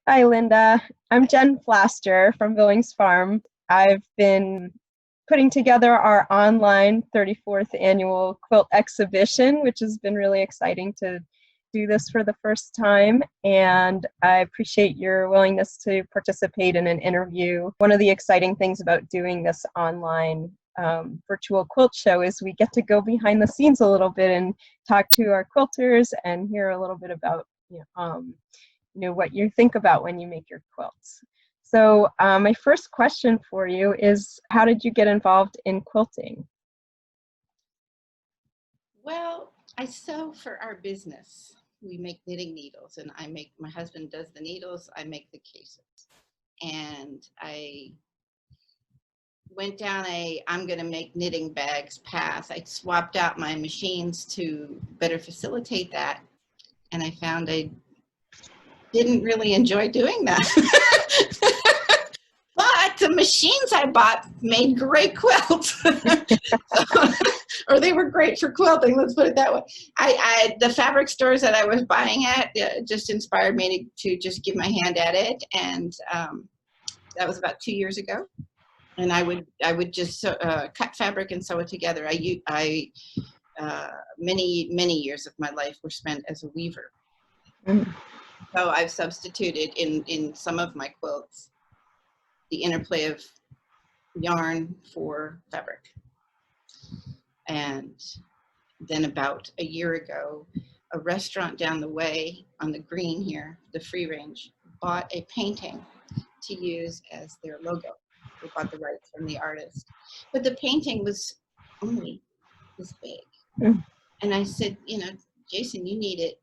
Hi, Linda. I'm Jen Flaster from Billings Farm. I've been putting together our online 34th annual quilt exhibition, which has been really exciting to do this for the first time. And I appreciate your willingness to participate in an interview. One of the exciting things about doing this online virtual quilt show is we get to go behind the scenes a little bit and talk to our quilters and hear a little bit about what you think about when you make your quilts. So my first question for you is, how did you get involved in quilting? Well, I sew for our business. We make knitting needles, and my husband does the needles, I make the cases. And I went down I'm going to make knitting bags path. I swapped out my machines to better facilitate that, and I found I didn't really enjoy doing that. But the machines I bought made great quilts. Or they were great for quilting, let's put it that way. The fabric stores that I was buying at just inspired me to just give my hand at it, and that was about 2 years ago. And I would just cut fabric and sew it together. Many years of my life were spent as a weaver. Mm. So I've substituted in some of my quilts the interplay of yarn for fabric. And then about a year ago, a restaurant down the way on the green here, the Free Range, bought a painting to use as their logo. They bought the rights from the artist. But the painting was only this big. Mm. And I said, Jason, you need it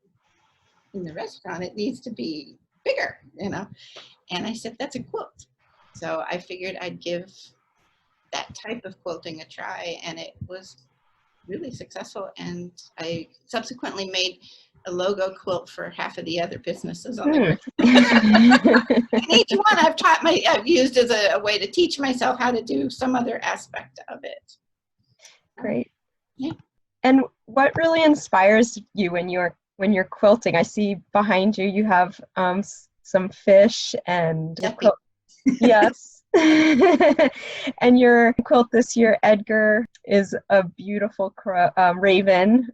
in the restaurant. It needs to be bigger, And I said, that's a quilt. So I figured I'd give that type of quilting a try, and it was really successful. And I subsequently made a logo quilt for half of the other businesses on the grid. And each one I've used as a way to teach myself how to do some other aspect of it. Great. Yeah. And what really inspires you when you're quilting? I see behind you you have some fish and quilt. Yes. And your quilt this year, Edgar, is a beautiful raven.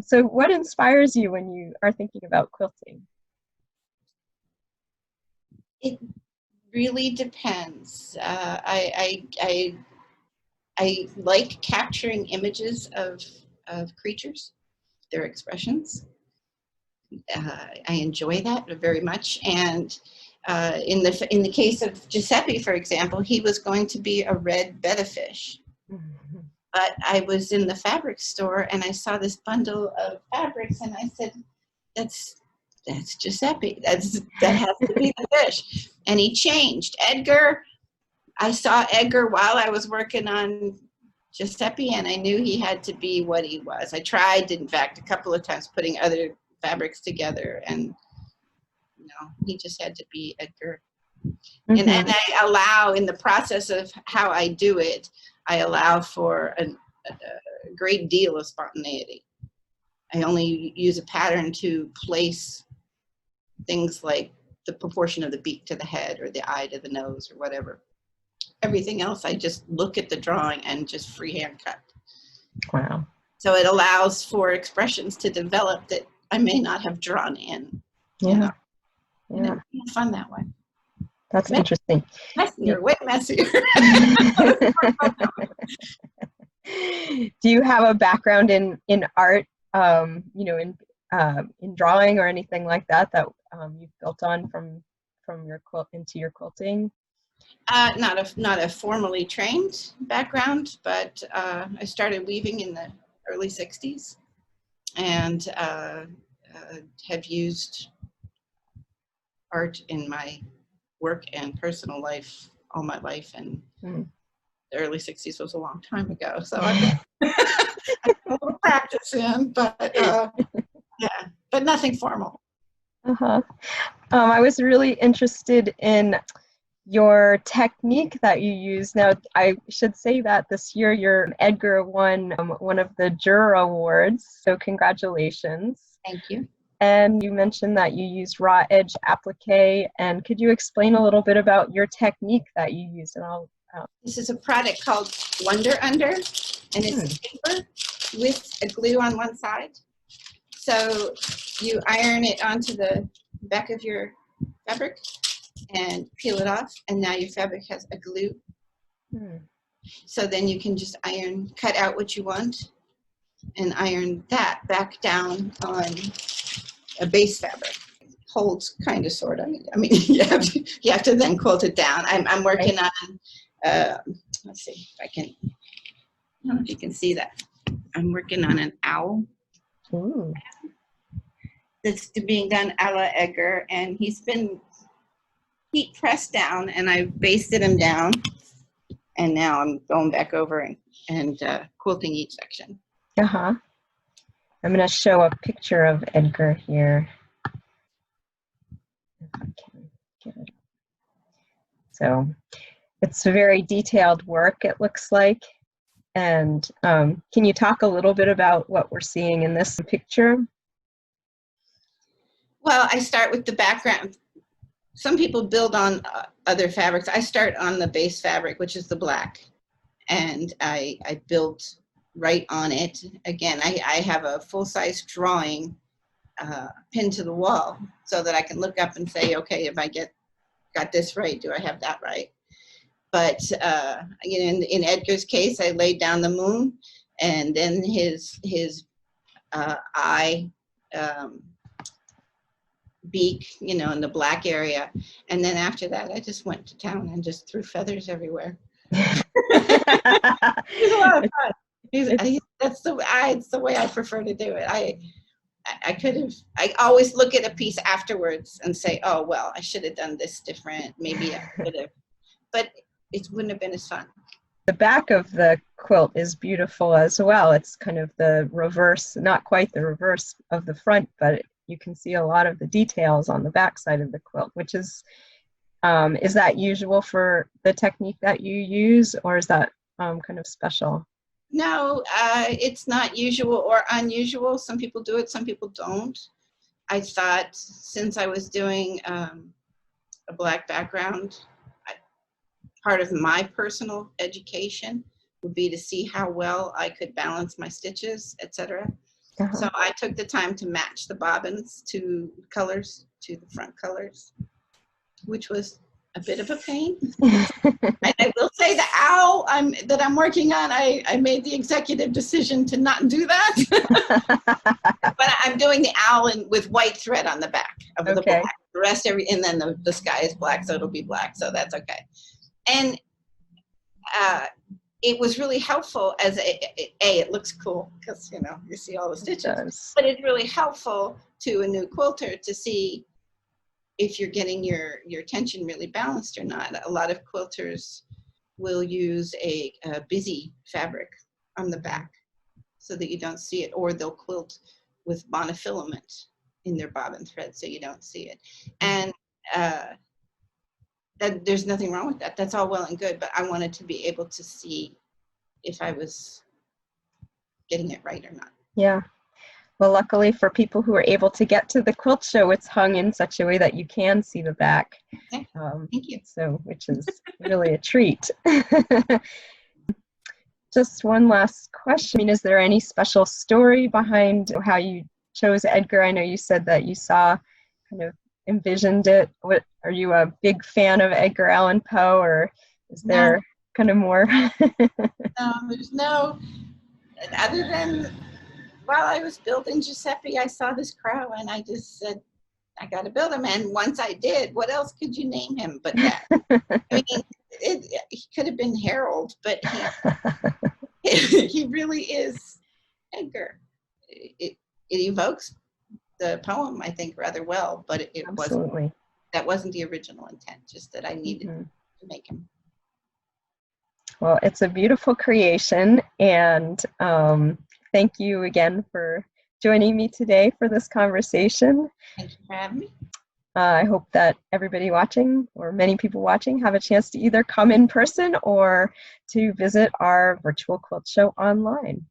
So what inspires you when you are thinking about quilting? It really depends. I like capturing images of creatures, their expressions. I enjoy that very much. And in the case of Giuseppe, for example, he was going to be a red betta fish. Mm-hmm. But I was in the fabric store and I saw this bundle of fabrics, and I said, that's Giuseppe. That has to be the fish. And he changed. Edgar, I saw Edgar while I was working on Giuseppe, and I knew he had to be what he was. I tried, in fact, a couple of times putting other fabrics together, and he just had to be Edgar. Mm-hmm. And I allow, in the process of how I do it, I allow for a great deal of spontaneity. I only use a pattern to place things like the proportion of the beak to the head or the eye to the nose or whatever. Everything else, I just look at the drawing and just freehand cut. Wow. So it allows for expressions to develop that I may not have drawn in. Yeah. Yeah. It's fun that way. That's interesting. Messier, way messier. Do you have a background in art, in drawing or anything like that you've built on from your quilt into your quilting? Not a formally trained background, but I started weaving in the early 60s and have used art in my work and personal life all my life, and the early 60s was a long time ago, so I've a little practice in, but but nothing formal. I was really interested in your technique that you use. Now, I should say that this year your Edgar won one of the Juror awards, so congratulations. Thank you. And you mentioned that you used raw edge applique. And could you explain a little bit about your technique that you use? And This is a product called Wonder Under, and it's paper with a glue on one side. So you iron it onto the back of your fabric and peel it off, and now your fabric has a glue. So then you can just cut out what you want, and iron that back down on a base fabric. Holds kind of, sort of. I mean, you have to then quilt it down. I'm working on, let's see if I can, I don't know if you can see that. I'm working on an owl. Ooh. That's being done a la Edgar, and he's been heat pressed down, and I basted him down, and now I'm going back over and quilting each section. I'm going to show a picture of Edgar here. If I can get it. So it's a very detailed work, it looks like. And can you talk a little bit about what we're seeing in this picture? Well, I start with the background. Some people build on other fabrics. I start on the base fabric, which is the black, and I built right on it. Again, I have a full-size drawing pinned to the wall so that I can look up and say, okay, if I got this right, do I have that right? But in Edgar's case, I laid down the moon, and then his eye, beak, in the black area, and then after that, I just went to town and just threw feathers everywhere. It was a lot of fun. It's the way I prefer to do it. I always look at a piece afterwards and say, oh, well, I should have done this different. Maybe I could have, but it wouldn't have been as fun. The back of the quilt is beautiful as well. It's kind of the reverse, not quite the reverse of the front, but you can see a lot of the details on the back side of the quilt, which is that usual for the technique that you use, or is that kind of special? No, it's not usual or unusual. Some people do it, some people don't. I thought, since I was doing a black background, part of my personal education would be to see how well I could balance my stitches, etc. So I took the time to match the bobbins to colors, to the front colors, which was a bit of a pain. And I will say the owl that I'm working on, I made the executive decision to not do that. But I'm doing the owl with white thread on the back of the black. The rest, and then the sky is black, so it'll be black, so that's okay. And it was really helpful as it looks cool because you see all the stitches, but it's really helpful to a new quilter to see if you're getting your tension really balanced or not. A lot of quilters will use a busy fabric on the back so that you don't see it, or they'll quilt with monofilament in their bobbin thread so you don't see it. And that there's nothing wrong with that. That's all well and good, but I wanted to be able to see if I was getting it right or not. Yeah. Well, luckily for people who are able to get to the quilt show, it's hung in such a way that you can see the back. Okay. Thank you. So, which is really a treat. Just one last question. I mean, is there any special story behind how you chose Edgar? I know you said that you kind of envisioned it. Are you a big fan of Edgar Allan Poe, or is there kind of more? No, there's no, other than while I was building Giuseppe, I saw this crow and I just said, I got to build him. And once I did, what else could you name him but that? I mean, he could have been Harold, but he really is Edgar. It evokes the poem, I think, rather well, but it wasn't. That wasn't the original intent. Just that I needed to make him. Well, it's a beautiful creation, and thank you again for joining me today for this conversation. Thank you for having me. I hope that everybody watching, or many people watching, have a chance to either come in person or to visit our virtual quilt show online.